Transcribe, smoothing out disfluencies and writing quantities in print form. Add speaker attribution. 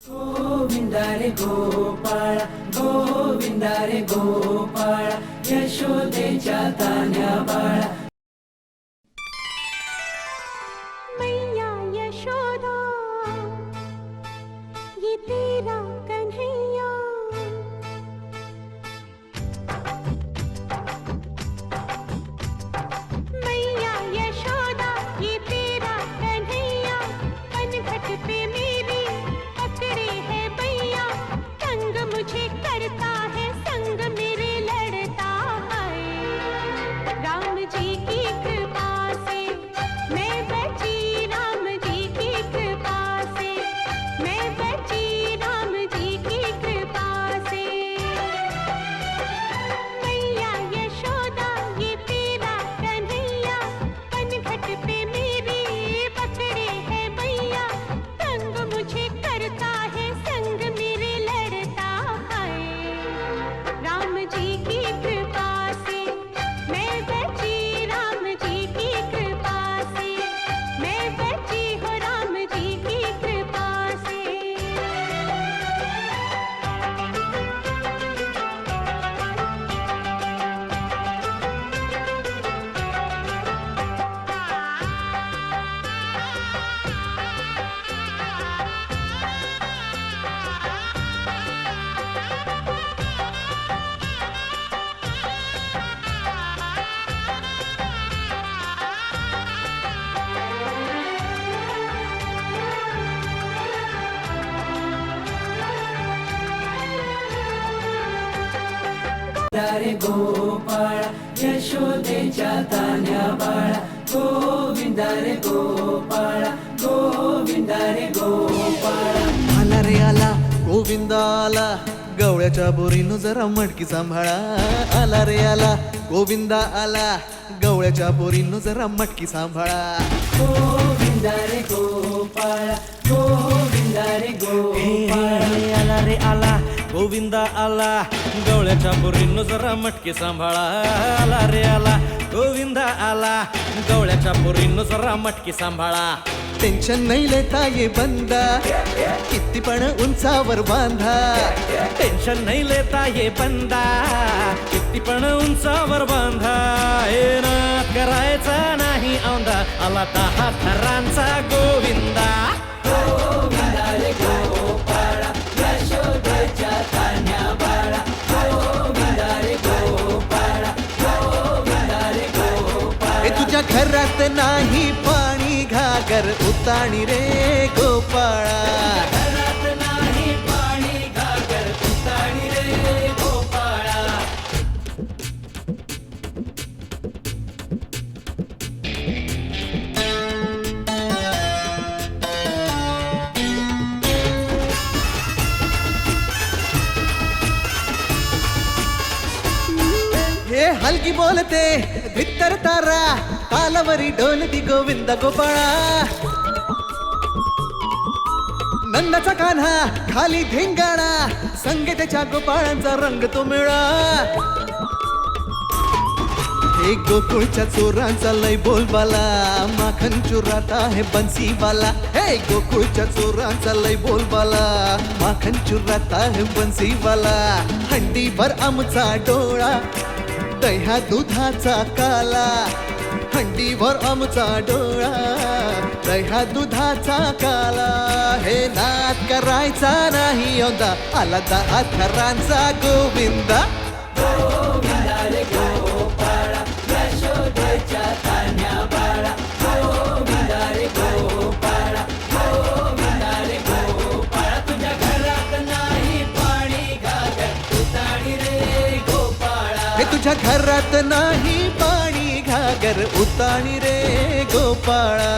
Speaker 1: गोविंदा रे गोपाळा गोविंदा रे गोपाळा यशोदेच्या तान्या बाळा
Speaker 2: मैया यशोदा ये तेरा कन्हैया मैया यशोदा ये तेरा कन्हैया पनघट पे मेरी पकड़े है भैया संग मुझे करता है संग मेरे लड़ता है राम जी की कृपा से मैं बची राम जी की कृपा से मैं बची राम जी की कृपा से मैया यशोदा ये तेरा कन्हैया पनघट पे मेरी पकड़े है भैया संग मुझे करता है संग मेरे लड़ता है राम जी की कृपा से मैं बची राम जी की कृपा से मैं बची हो राम जी की कृपा से
Speaker 1: गोविंदा रे गोपाळा यशोदेच्या तान्या बाळा गोविंदा रे गोपाळा गोविंदा रे गोपाळा
Speaker 3: आला रे आला गोविंदा आला गवळ्याच्या बोरीनं जरा मटकी सांभाळा आला रे आला गोविंदा आला गवळ्याच्या बोरीनं जरा मटकी सांभाळा
Speaker 1: गोविंदा रे गोपाळा गोविंदा रे गोपाळा
Speaker 4: आला रे आला गोविंदा आला गवळ्याच्या बोरीनं जरा मटकी सांभाळा आला रे आला गोविंदा आला गवळ्याच्या बोरीनं जरा मटकी सांभाळा
Speaker 3: टेन्शन नाही लेता ये बंदा किती पण उंचावर बांधा
Speaker 4: टेन्शन नाही लेता ये बंदा किती पण उंचावर बांधा हे ना करायचा नाही औंधा आला 10 थरांचा गोविंदा
Speaker 1: गोविंदा रे गोपाळा यशोदेच्या तान्या बाळा गोविंदा रे गोपाळा गोविंदा रे गोपाळा
Speaker 3: हे तुझ्या घरात नाही पाणी घागर उताणी रे गोपाळा
Speaker 1: घरात नाही पाणी घागर उताणी रे गोपाळा
Speaker 3: हे हलकी बोलते भित्तर तारा तालावरी डोलती गोविंद गोपाळा नंदाचा कान्हा खाली धिंगाणा संगे त्याच्या गोपाळांचा रंग तो मिळा हे गोकुळच्या चोरांचा लय बोलबाला माखन चुरात आहे बन्सीवाला हे गोकुळच्या चोरांचा लय बोलबाला माखन चुरात आहे बन्सीवाला हंडीभर आमचा डोळा दह्या दुधाचा काला हंडीभर आमचा डोळा दह्या दुधाचा काला हे नाद करायचा नाही औंधा आला 10 थरांचा गोविंदा
Speaker 1: गोविंदा रे गोपाळा यशोदेच्या तान्या बाळा गोविंदा रे गोपाळा गोविंदा रे गोपाळा तुझ्या घरात नाही पाणी घागर उताणी रे गोपाळा
Speaker 3: हे तुझ्या घरात नाही पाणी घागर उताणी रे गोपाळा